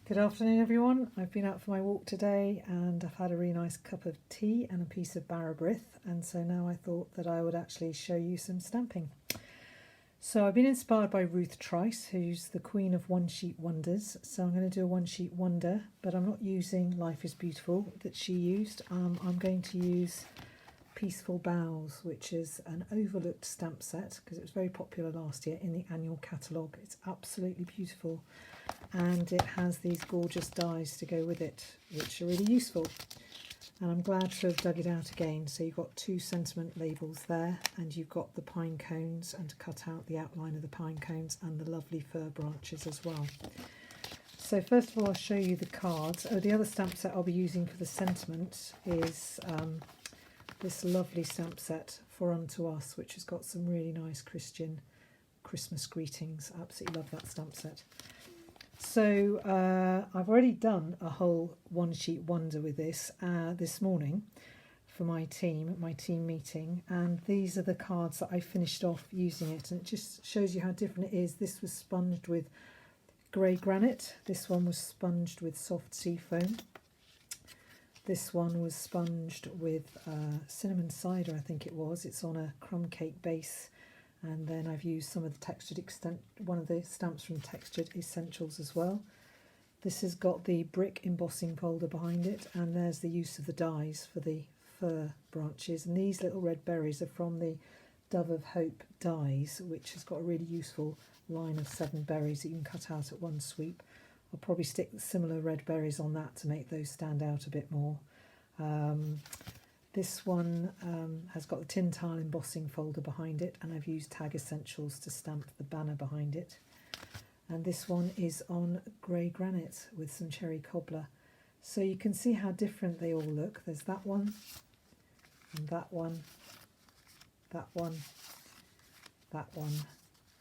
Good afternoon, everyone. I've been out for my walk today and I've had a really nice cup of tea and a piece of Barabrith, and so now I thought that I would actually show you some stamping. So I've been inspired by Ruth Trice, who's the queen of one-sheet wonders. So I'm going to do a one-sheet wonder, but I'm not using Life is Beautiful that she used. I'm going to use Peaceful Boughs, which is an overlooked stamp set because it was very popular last year in the annual catalogue. It's absolutely beautiful, and it has these gorgeous dies to go with it, which are really useful. And I'm glad to have dug it out again. So you've got two sentiment labels there, and you've got the pine cones, and to cut out the outline of the pine cones and the lovely fir branches as well. So first of all, I'll show you the cards. Oh, the other stamp set I'll be using for the sentiment is this lovely stamp set For Unto Us, which has got some really nice Christian Christmas greetings. I absolutely love that stamp set. So I've already done a whole one-sheet wonder with this this morning for my team at my team meeting, and these are the cards that I finished off using it, and it just shows you how different it is. This was sponged with grey granite, this one was sponged with soft sea foam, this one was sponged with cinnamon cider, I think it was. It's on a crumb cake base. And then I've used some of the textured one of the stamps from Textured Essentials as well. This has got the brick embossing folder behind it, and there's the use of the dies for the fir branches. And these little red berries are from the Dove of Hope dies, which has got a really useful line of 7 berries that you can cut out at one sweep. I'll probably stick similar red berries on that to make those stand out a bit more. This one has got the tin tile embossing folder behind it, and I've used Tag Essentials to stamp the banner behind it. And this one is on grey granite with some cherry cobbler. So you can see how different they all look. There's that one, and that one, that one, that one.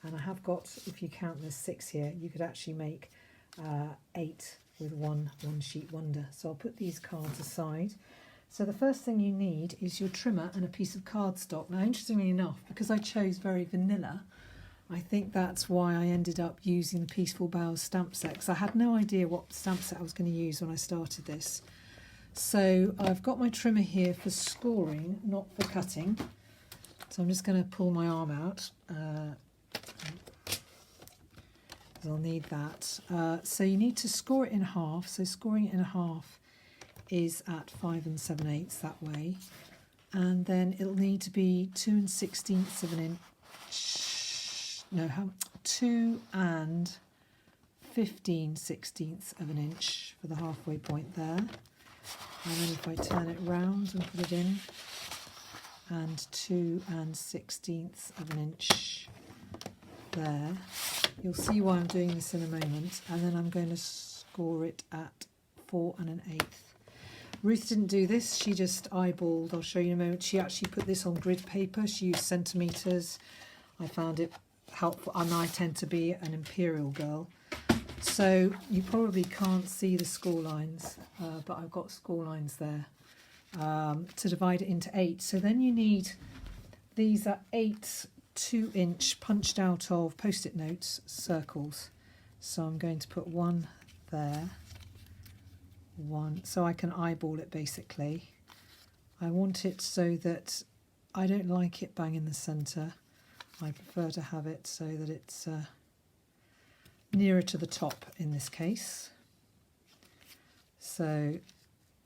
And I have got, if you count, there's 6 here. You could actually make 8 with one sheet wonder. So I'll put these cards aside. So the first thing you need is your trimmer and a piece of cardstock. Now, interestingly enough, because I chose very vanilla, I think that's why I ended up using the Peaceful Boughs stamp set, because I had no idea what stamp set I was going to use when I started this. So I've got my trimmer here for scoring, not for cutting. So I'm just going to pull my arm out. I'll need that. So you need to score it in half. So scoring it in half is at 5 7/8 that way, and then it'll need to be 2 16ths of an inch. No, 2 15/16 of an inch for the halfway point there. And then if I turn it round and put it in, and 2 16ths of an inch there. You'll see why I'm doing this in a moment, and then I'm going to score it at 4 1/8. Ruth didn't do this, she just eyeballed. I'll show you in a moment. She actually put this on grid paper. She used centimetres. I found it helpful, and I tend to be an imperial girl. So you probably can't see the score lines, but I've got score lines there to divide it into 8. So then you need, these are 8 2-inch punched out of Post-it notes circles. So I'm going to put one there. One, so I can eyeball it basically. I want it so that I don't like it bang in the centre. I prefer to have it so that it's nearer to the top in this case. So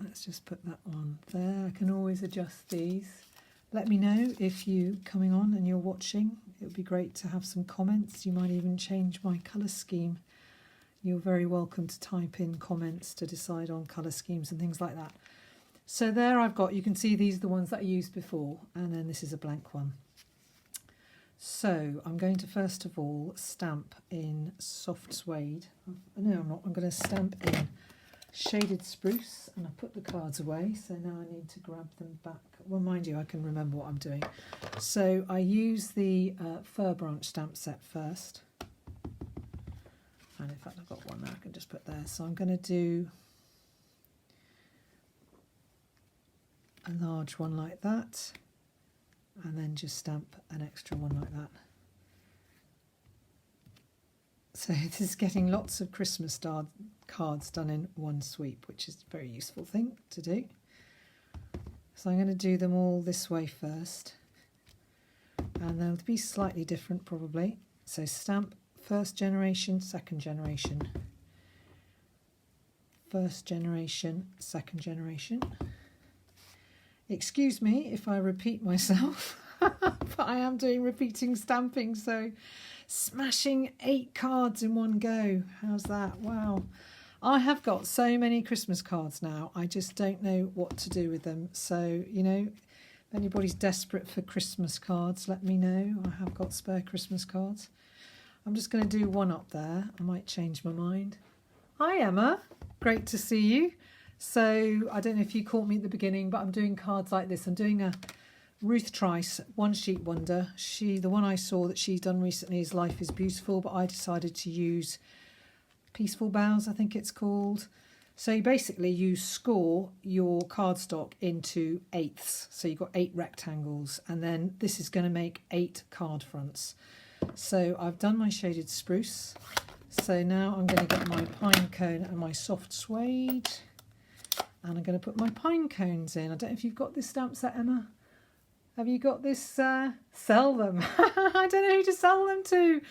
let's just put that one there. I can always adjust these. Let me know if you're coming on and you're watching. It would be great to have some comments. You might even change my colour scheme. You're very welcome to type in comments to decide on colour schemes and things like that. So there I've got, you can see these are the ones that I used before, and then this is a blank one. So I'm going to first of all stamp in soft suede. No, I'm not. I'm going to stamp in shaded spruce, and I put the cards away, so now I need to grab them back. Well, mind you, I can remember what I'm doing. So I use the fir branch stamp set first. And in fact, I've got one there I can just put there. So I'm going to do a large one like that, and then just stamp an extra one like that. So this is getting lots of Christmas cards done in one sweep, which is a very useful thing to do. So I'm going to do them all this way first, and they'll be slightly different probably. So stamp first generation, second generation, first generation, second generation. Excuse me if I repeat myself, but I am doing repeating stamping, so smashing 8 cards in one go. How's that? Wow. I have got so many Christmas cards now, I just don't know what to do with them. So, you know, if anybody's desperate for Christmas cards, let me know. I have got spare Christmas cards. I'm just going to do one up there. I might change my mind. Hi, Emma. Great to see you. So, I don't know if you caught me at the beginning, but I'm doing cards like this. I'm doing a Ruth Trice One Sheet Wonder. The one I saw that she's done recently is Life is Beautiful, but I decided to use Peaceful Boughs, I think it's called. So you score your cardstock into eighths. So you've got 8 rectangles, and then this is going to make 8 card fronts. So I've done my shaded spruce. So now I'm going to get my pine cone and my soft suede, and I'm going to put my pine cones in. I don't know if you've got this stamp set, Emma. Have you got this? Sell them. I don't know who to sell them to.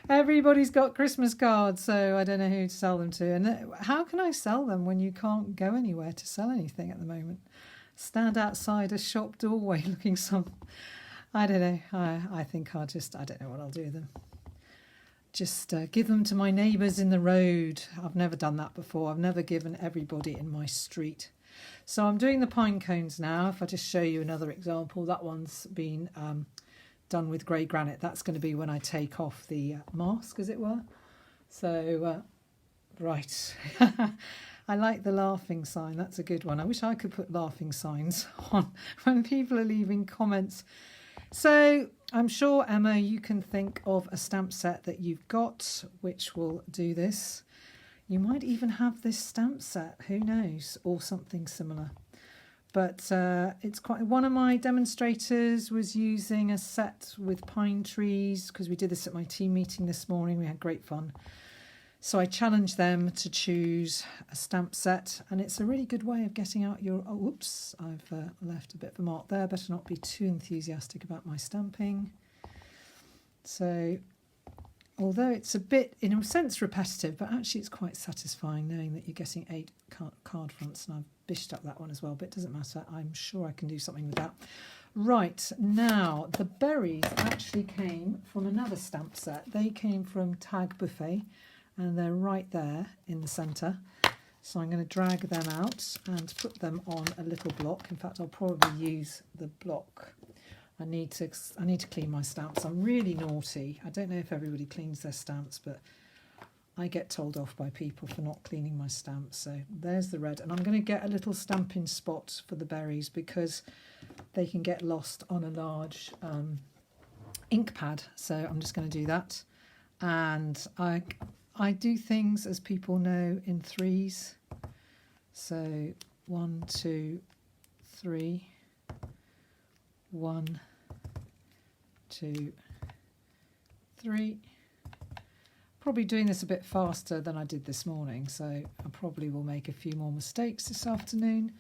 Everybody's got Christmas cards, so I don't know who to sell them to. And how can I sell them when you can't go anywhere to sell anything at the moment? Stand outside a shop doorway looking some... I don't know. I think I don't know what I'll do with them. Just give them to my neighbours in the road. I've never done that before. I've never given everybody in my street. So I'm doing the pine cones now. If I just show you another example, that one's been... done with grey granite. That's going to be when I take off the mask, as it were. So, right. I like the laughing sign. That's a good one. I wish I could put laughing signs on when people are leaving comments. So, I'm sure, Emma, you can think of a stamp set that you've got which will do this. You might even have this stamp set, who knows, or something similar. But it's quite... One of my demonstrators was using a set with pine trees, because we did this at my team meeting this morning. We had great fun. So I challenged them to choose a stamp set, and it's a really good way of getting out your... Oh, whoops, I've left a bit of a mark there. Better not be too enthusiastic about my stamping. So, although it's a bit, in a sense, repetitive, but actually it's quite satisfying knowing that you're getting 8 card fronts, and I've bished up that one as well, but it doesn't matter. I'm sure I can do something with that. Right, now the berries actually came from another stamp set. They came from Tag Buffet, and they're right there in the centre. So I'm going to drag them out and put them on a little block. In fact, I'll probably use the block. I need to clean my stamps. I'm really naughty. I don't know if everybody cleans their stamps, but I get told off by people for not cleaning my stamps. So there's the red. And I'm going to get a little stamping spot for the berries because they can get lost on a large ink pad. So I'm just going to do that. And I do things, as people know, in threes. So 1, 2, 3. 1, 2, 3. Probably doing this a bit faster than I did this morning, so I probably will make a few more mistakes this afternoon.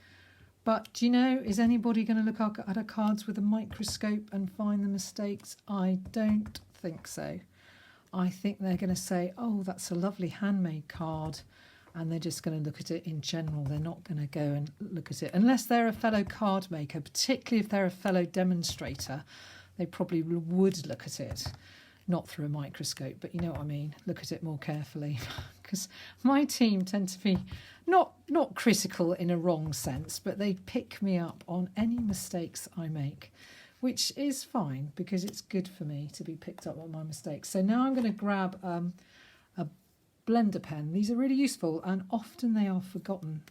But do you know, is anybody going to look at our cards with a microscope and find the mistakes? I don't think so. I think they're going to say, oh, that's a lovely handmade card, and they're just going to look at it in general. They're not going to go and look at it. Unless they're a fellow card maker, particularly if they're a fellow demonstrator, they probably would look at it. Not through a microscope, but you know what I mean. Look at it more carefully. Because my team tend to be not critical in a wrong sense, but they pick me up on any mistakes I make, which is fine because it's good for me to be picked up on my mistakes. So now I'm going to grab a blender pen. These are really useful and often they are forgotten.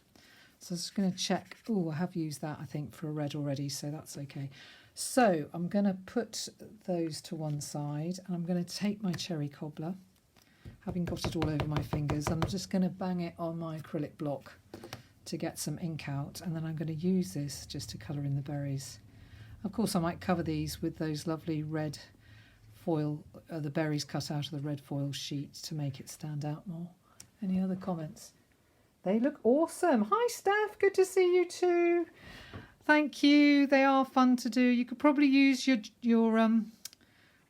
So I'm just going to check. Oh, I have used that, I think, for a red already, so that's okay. So I'm going to put those to one side and I'm going to take my cherry cobbler, having got it all over my fingers, and I'm just going to bang it on my acrylic block to get some ink out, and then I'm going to use this just to colour in the berries. Of course, I might cover these with those lovely red foil, the berries cut out of the red foil sheet to make it stand out more. Any other comments? They look awesome. Hi Steph, good to see you too. Thank you. They are fun to do. You could probably use your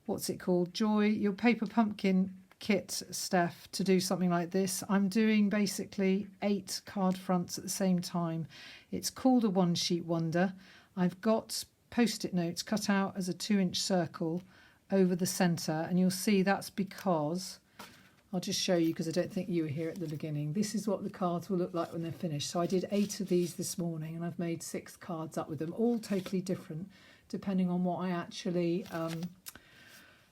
what's it called? Your paper pumpkin kit, Steph, to do something like this. I'm doing basically 8 card fronts at the same time. It's called a one sheet wonder. I've got post-it notes cut out as a 2-inch circle over the centre, and you'll see that's because, I'll just show you because I don't think you were here at the beginning. This is what the cards will look like when they're finished. So I did 8 of these this morning, and I've made 6 cards up with them, all totally different depending on what I actually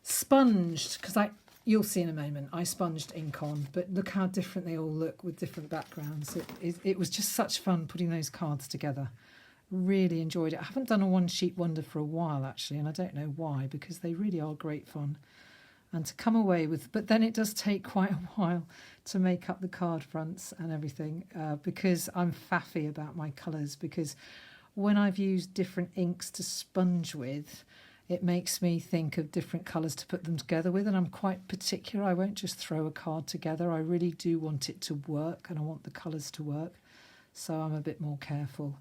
sponged, because you'll see in a moment I sponged ink on, but look how different they all look with different backgrounds. It was just such fun putting those cards together. Really enjoyed it. I haven't done a one sheet wonder for a while actually, and I don't know why, because they really are great fun. And to come away with, but then it does take quite a while to make up the card fronts and everything, because I'm faffy about my colours, because when I've used different inks to sponge with, it makes me think of different colours to put them together with, and I'm quite particular. I won't just throw a card together. I really do want it to work, and I want the colours to work, so I'm a bit more careful.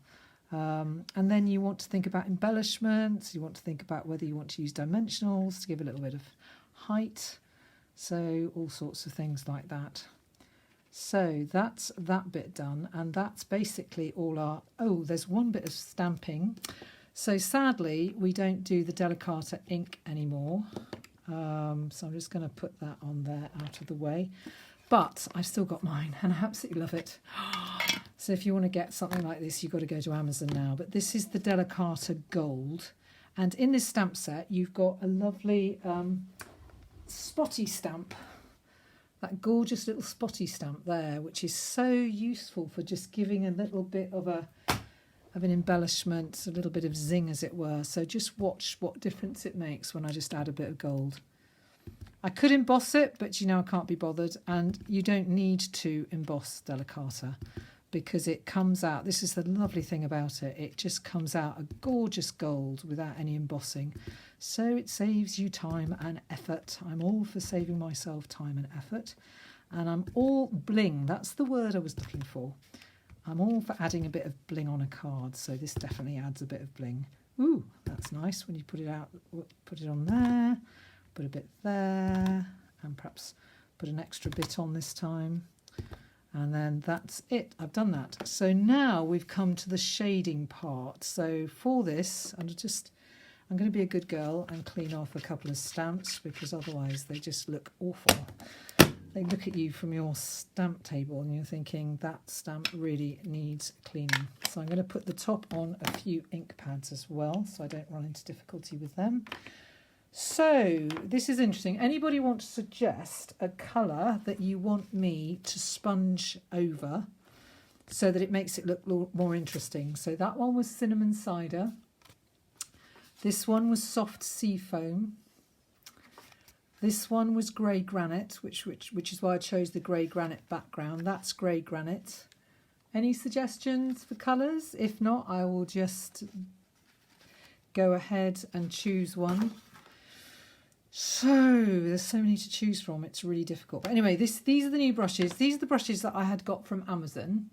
And then you want to think about embellishments. You want to think about whether you want to use dimensionals to give a little bit of height, so all sorts of things like that. So that's that bit done, and that's basically all our... Oh, there's one bit of stamping. So sadly, we don't do the Delicata ink anymore. So I'm just going to put that on there out of the way. But I've still got mine, and I absolutely love it. So if you want to get something like this, you've got to go to Amazon now. But this is the Delicata Gold. And in this stamp set, you've got a lovely spotty stamp. That gorgeous little spotty stamp there, which is so useful for just giving a little bit of an embellishment, a little bit of zing, as it were. So just watch what difference it makes when I just add a bit of gold. I could emboss it, but you know I can't be bothered, and you don't need to emboss Delicata because it comes out, this is the lovely thing about it, it just comes out a gorgeous gold without any embossing. So it saves you time and effort. I'm all for saving myself time and effort, and I'm all bling, that's the word I was looking for. I'm all for adding a bit of bling on a card, so this definitely adds a bit of bling. Ooh, that's nice when you put it out, put it on there, put a bit there, and perhaps put an extra bit on this time. And then that's it, I've done that. So now we've come to the shading part. So for this, I'm going to be a good girl and clean off a couple of stamps, because otherwise they just look awful. They look at you from your stamp table and you're thinking that stamp really needs cleaning. So I'm going to put the top on a few ink pads as well, so I don't run into difficulty with them. So this is interesting. Anybody want to suggest a colour that you want me to sponge over so that it makes it look more interesting? So that one was cinnamon cider. This one was soft sea foam. This one was grey granite, which is why I chose the grey granite background. That's grey granite. Any suggestions for colours? If not, I will just go ahead and choose one. So there's so many to choose from, it's really difficult. But anyway, these are the new brushes. These are the brushes that I had got from Amazon,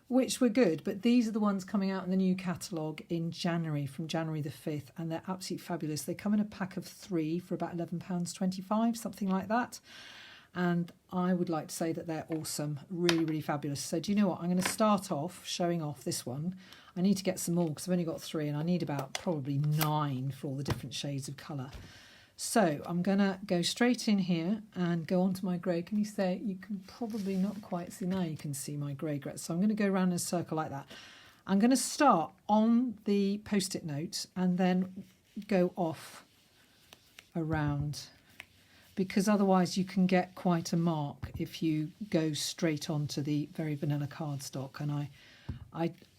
which were good, but these are the ones coming out in the new catalogue in January, from January the 5th, and they're absolutely fabulous. They come in a pack of 3 for about £11.25, something like that. And I would like to say that they're awesome, really, really fabulous. So do you know what? I'm going to start off showing off this one. I need to get some more because I've only got 3, and I need about probably 9 for all the different shades of colour. So I'm going to go straight in here and go on to my grey. Can you say, you can probably not quite see, now you can see my grey. So I'm going to go around in a circle like that. I'm going to start on the post-it note and then go off around, because otherwise you can get quite a mark if you go straight onto the very vanilla cardstock. And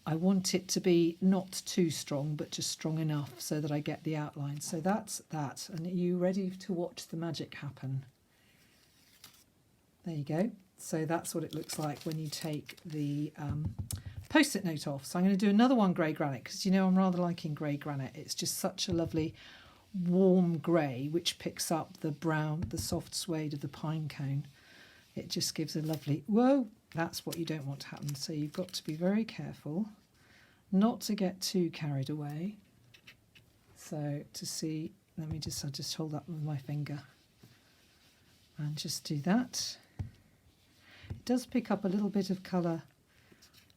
I want it to be not too strong, but just strong enough so that I get the outline. So that's that. And are you ready to watch the magic happen? There you go. So that's what it looks like when you take the post-it note off. So I'm going to do another one grey granite, because you know I'm rather liking grey granite. It's just such a lovely warm grey, which picks up the brown, the soft suede of the pine cone. It just gives a lovely, whoa, That's what you don't want to happen. So you've got to be very careful not to get too carried away. So to see, I'll just hold that with my finger and just do that. It does pick up a little bit of colour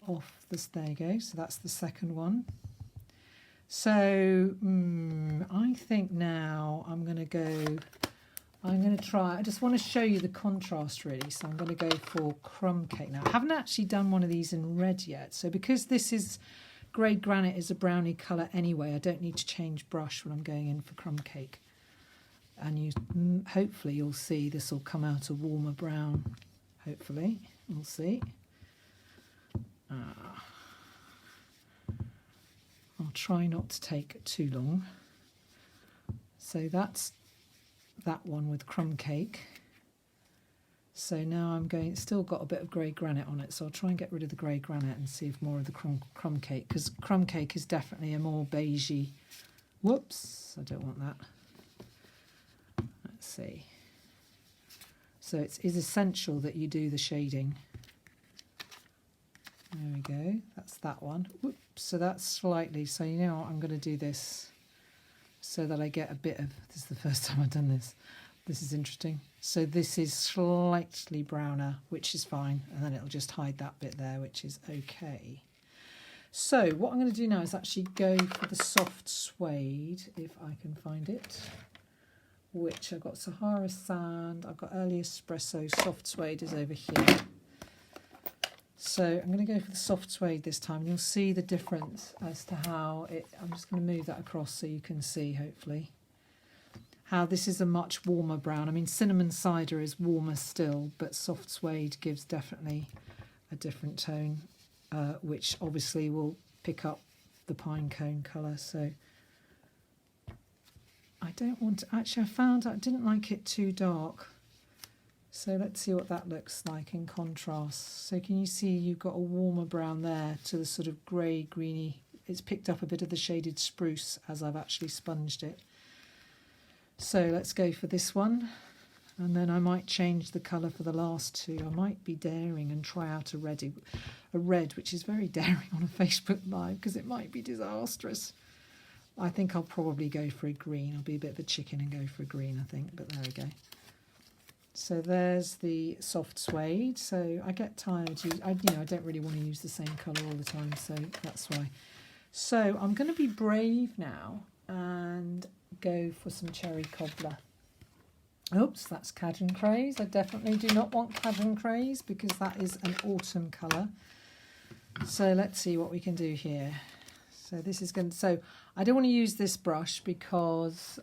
off this. There you go. So that's the second one. So I think now I'm going to try, I just want to show you the contrast really. So I'm going to go for crumb cake. Now I haven't actually done one of these in red yet. So because this is grey granite is a browny colour anyway, I don't need to change brush when I'm going in for crumb cake. And hopefully you'll see this will come out a warmer brown. Hopefully, we'll see. I'll try not to take too long. So that's that one with crumb cake. So now I'm going, it's still got a bit of grey granite on it, so I'll try and get rid of the grey granite and see if more of the crumb cake, because crumb cake is definitely a more beigey. Whoops, I don't want that. Let's see. So it is essential that you do the shading. There we go, that's that one. Whoops, so that's slightly, so you know what, I'm going to do this so that I get a bit of, this is the first time I've done this. This is interesting. So this is slightly browner, which is fine, and then it'll just hide that bit there, which is okay. So what I'm going to do now is actually go for the soft suede, if I can find it, which I've got Sahara Sand, I've got Early Espresso, soft suede is over here. So I'm going to go for the soft suede this time, and you'll see the difference as to how it, I'm just going to move that across so you can see, hopefully, how this is a much warmer brown. I mean, cinnamon cider is warmer still, but soft suede gives definitely a different tone, which obviously will pick up the pine cone colour. So I don't want to, actually I found I didn't like it too dark. So let's see what that looks like in contrast. So can you see you've got a warmer brown there to the sort of grey greeny. It's picked up a bit of the shaded spruce as I've actually sponged it. So let's go for this one, and then I might change the colour for the last two. I might be daring and try out a red, which is very daring on a Facebook Live because it might be disastrous. I think I'll probably go for a green. I'll be a bit of a chicken and go for a green, I think, but there we go. So there's the soft suede. So I get tired. I don't really want to use the same colour all the time, so that's why. So I'm going to be brave now and go for some cherry cobbler. Oops, that's Cadden Craze. I definitely do not want Cadden Craze because that is an autumn colour. So let's see what we can do here. So this is going to, so I don't want to use this brush because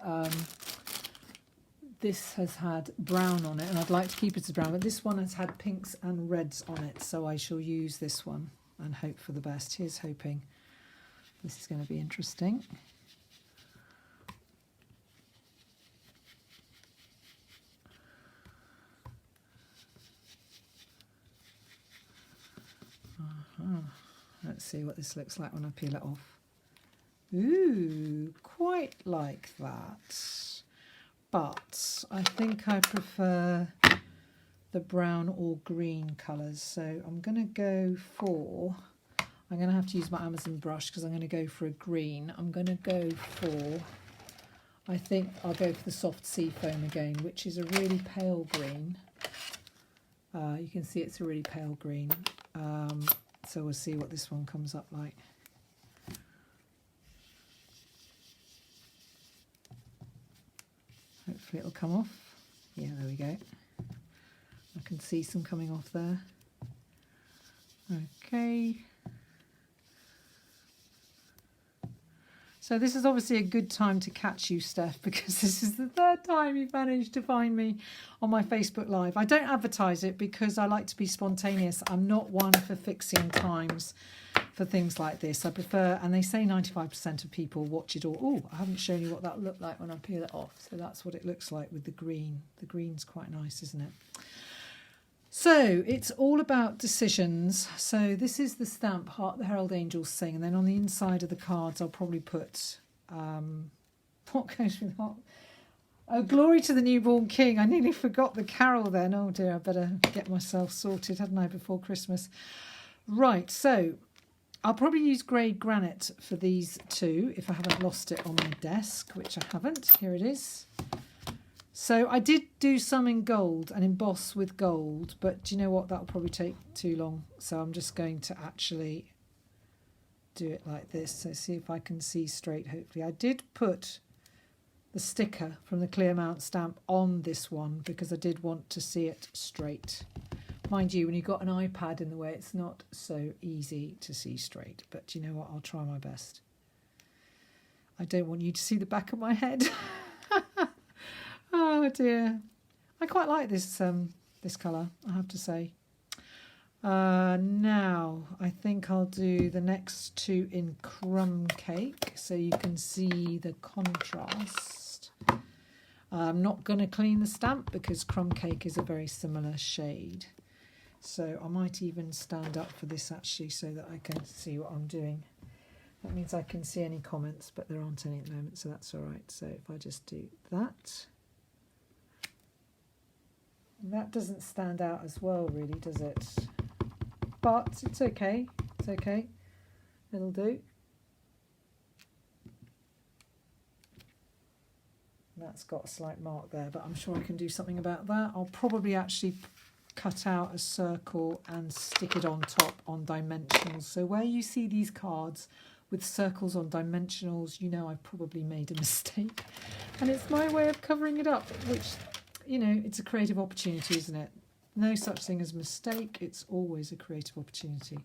this has had brown on it, and I'd like to keep it as brown, but this one has had pinks and reds on it, so I shall use this one and hope for the best. Here's hoping. This is going to be interesting. Let's see what this looks like when I peel it off. Ooh, quite like that. But I think I prefer the brown or green colours. So I'm going to go for, I'm going to have to use my Amazon brush because I'm going to go for a green. I'm going to go for, I think I'll go for the soft sea foam again, which is a really pale green. You can see it's a really pale green. So we'll see what this one comes up like. Hopefully it'll come off. Yeah, there we go. I can see some coming off there. Okay. So this is obviously a good time to catch you, Steph, because this is the third time you've managed to find me on my Facebook Live. I don't advertise it because I like to be spontaneous. I'm not one for fixing times for things like this. I prefer, and they say 95% of people watch it all. Oh, I haven't shown you what that looked like when I peel it off. So that's what it looks like with the green. The green's quite nice, isn't it? So it's all about decisions. So this is the stamp, Heart the Herald Angels Sing, and then on the inside of the cards I'll probably put what goes with heart. Oh, glory to the newborn king. I nearly forgot the carol then. Oh dear, I better get myself sorted, hadn't I, before Christmas. Right, so I'll probably use grey granite for these two if I haven't lost it on my desk, which I haven't. Here it is. So I did do some in gold and emboss with gold, but do you know what? That'll probably take too long. So I'm just going to actually do it like this. So see if I can see straight, hopefully. I did put the sticker from the Clear Mount stamp on this one because I did want to see it straight. Mind you, when you've got an iPad in the way, it's not so easy to see straight. But do you know what? I'll try my best. I don't want you to see the back of my head. Oh dear. I quite like this this colour, I have to say. Now, I think I'll do the next two in crumb cake so you can see the contrast. I'm not going to clean the stamp because crumb cake is a very similar shade. So I might even stand up for this actually so that I can see what I'm doing. That means I can see any comments, but there aren't any at the moment, so that's all right. So if I just do that. That doesn't stand out as well, really, does it? But it's okay. It's okay. It'll do. That's got a slight mark there, but I'm sure I can do something about that. I'll probably actually cut out a circle and stick it on top on dimensionals. So where you see these cards with circles on dimensionals, you know I've probably made a mistake. And it's my way of covering it up, which, you know, it's a creative opportunity, isn't it? No such thing as mistake. It's always a creative opportunity.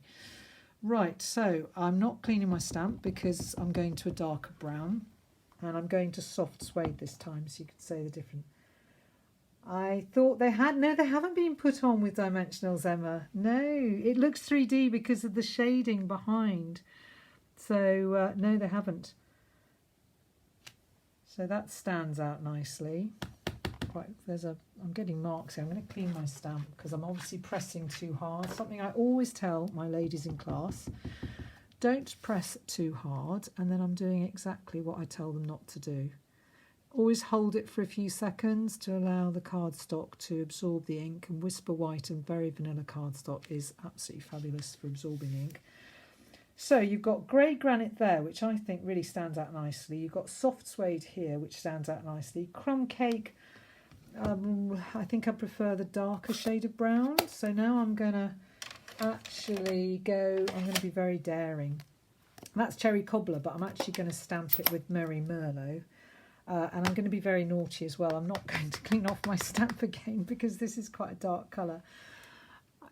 Right, so I'm not cleaning my stamp because I'm going to a darker brown. And I'm going to soft suede this time, so you could say the different. I thought they had. No, they haven't been put on with dimensionals, Emma. No, it looks 3D because of the shading behind. So, no, they haven't. So that stands out nicely. I'm getting marks here. I'm going to clean my stamp because I'm obviously pressing too hard. Something I always tell my ladies in class. Don't press too hard, and then I'm doing exactly what I tell them not to do. Always hold it for a few seconds to allow the cardstock to absorb the ink, and Whisper White and Very Vanilla cardstock is absolutely fabulous for absorbing ink. So you've got grey granite there, which I think really stands out nicely. You've got soft suede here, which stands out nicely. Crumb cake, I think I prefer the darker shade of brown. So now I'm going to actually I'm going to be very daring. That's cherry cobbler, but I'm actually going to stamp it with Merry Merlot. And I'm going to be very naughty as well. I'm not going to clean off my stamp again because this is quite a dark colour.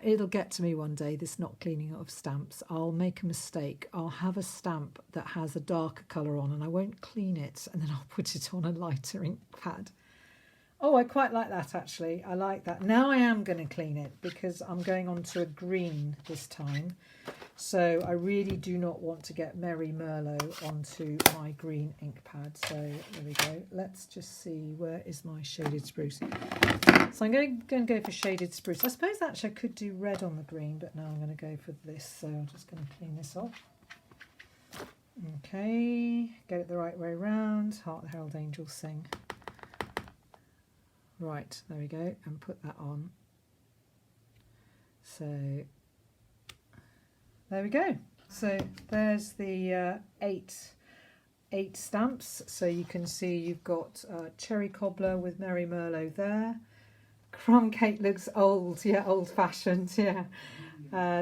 It'll get to me one day, this not cleaning of stamps. I'll make a mistake. I'll have a stamp that has a darker colour on and I won't clean it, and then I'll put it on a lighter ink pad. Oh, I quite like that actually. I like that. Now I am going to clean it because I'm going on to a green this time. So I really do not want to get Merry Merlot onto my green ink pad. So there we go. Let's just see, where is my shaded spruce? So I'm going to go for shaded spruce. I suppose actually I could do red on the green, but no, I'm going to go for this. So I'm just going to clean this off. Okay, get it the right way round. Hark the Herald Angels sing. Right, there we go, and put that on. So there we go. So there's the eight stamps. So you can see you've got cherry cobbler with Merry Merlot there. Crumb cake looks old, yeah, old-fashioned, yeah.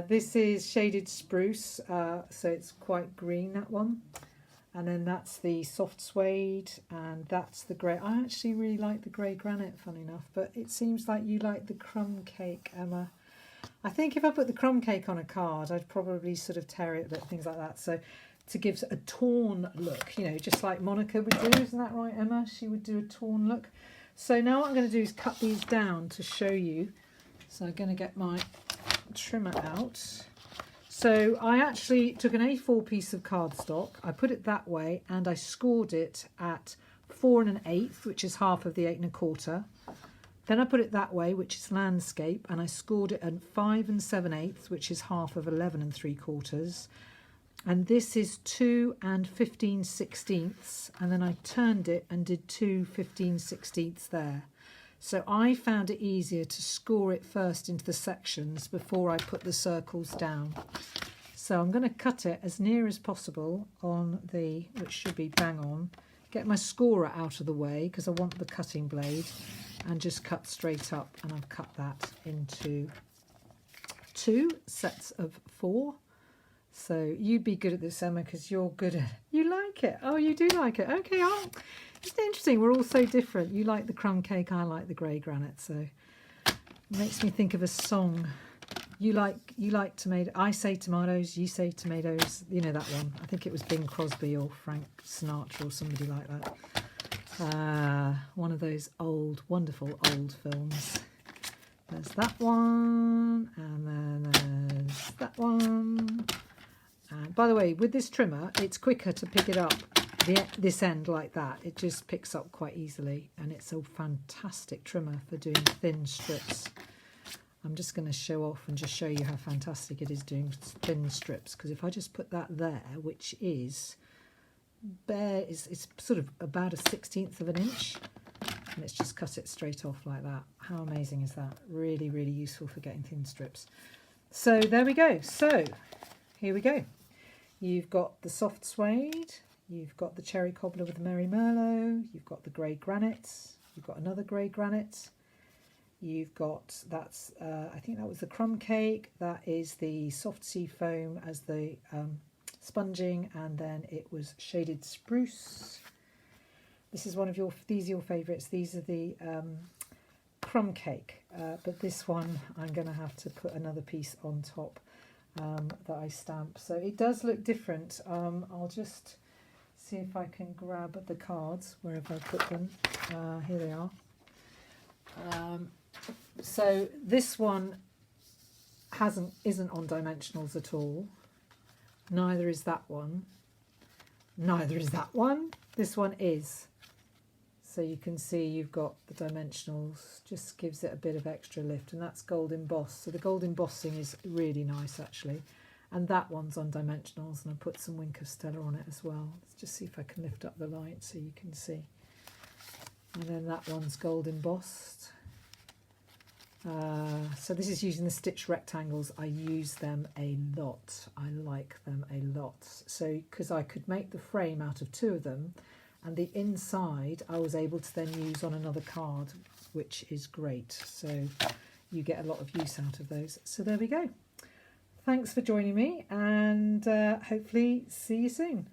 This is shaded spruce, so it's quite green, that one. And then that's the soft suede, and that's the grey. I actually really like the grey granite, funny enough, but it seems like you like the crumb cake, Emma. I think if I put the crumb cake on a card, I'd probably sort of tear it a bit, things like that. So to give a torn look, you know, just like Monica would do, isn't that right, Emma? She would do a torn look. So now what I'm going to do is cut these down to show you. So I'm going to get my trimmer out. So I actually took an A4 piece of cardstock, I put it that way, and I scored it at 4 1/8, which is half of the 8 1/4. Then I put it that way, which is landscape, and I scored it at 5 7/8, which is half of 11 3/4. And this is 2 15/16, and then I turned it and did 2 15/16 there. So I found it easier to score it first into the sections before I put the circles down. So I'm going to cut it as near as possible on the, which should be bang on, get my scorer out of the way because I want the cutting blade, and just cut straight up, and I've cut that into 2 sets of 4. So you'd be good at this, Emma, because you're good at it. You like it. Oh, you do like it. Okay, oh, it's interesting. We're all so different. You like the crumb cake, I like the grey granite. So it makes me think of a song. You like tomato. I say tomatoes, you say tomatoes. You know that one. I think it was Bing Crosby or Frank Sinatra or somebody like that. One of those old, wonderful old films. There's that one, and then there's that one. And by the way, with this trimmer, it's quicker to pick it up this end like that. It just picks up quite easily, and it's a fantastic trimmer for doing thin strips. I'm just going to show off and just show you how fantastic it is doing thin strips, because if I just put that there, which is bare, it's sort of about a 1/16 of an inch, and it's just cut it straight off like that. How amazing is that? Really, really useful for getting thin strips. So there we go. So here we go. You've got the soft suede, you've got the cherry cobbler with the Merry Merlot, you've got the grey granite, you've got another grey granite, you've got, that's, I think that was the crumb cake, that is the soft sea foam as the sponging, and then it was shaded spruce. This is one of these are your favourites. These are the crumb cake, but this one I'm going to have to put another piece on top that I stamp. So it does look different. I'll just see if I can grab the cards wherever I put them. Here they are. So this one isn't on dimensionals at all. Neither is that one. Neither is that one. This one is. So you can see you've got the dimensionals, just gives it a bit of extra lift, and that's gold embossed. So the gold embossing is really nice actually. And that one's on dimensionals, and I put some Wink of Stella on it as well. Let's just see if I can lift up the light so you can see. And then that one's gold embossed. So this is using the stitch rectangles. I use them a lot. I like them a lot. So because I could make the frame out of 2 of them, and the inside I was able to then use on another card, which is great. So you get a lot of use out of those. So there we go. Thanks for joining me, and hopefully see you soon.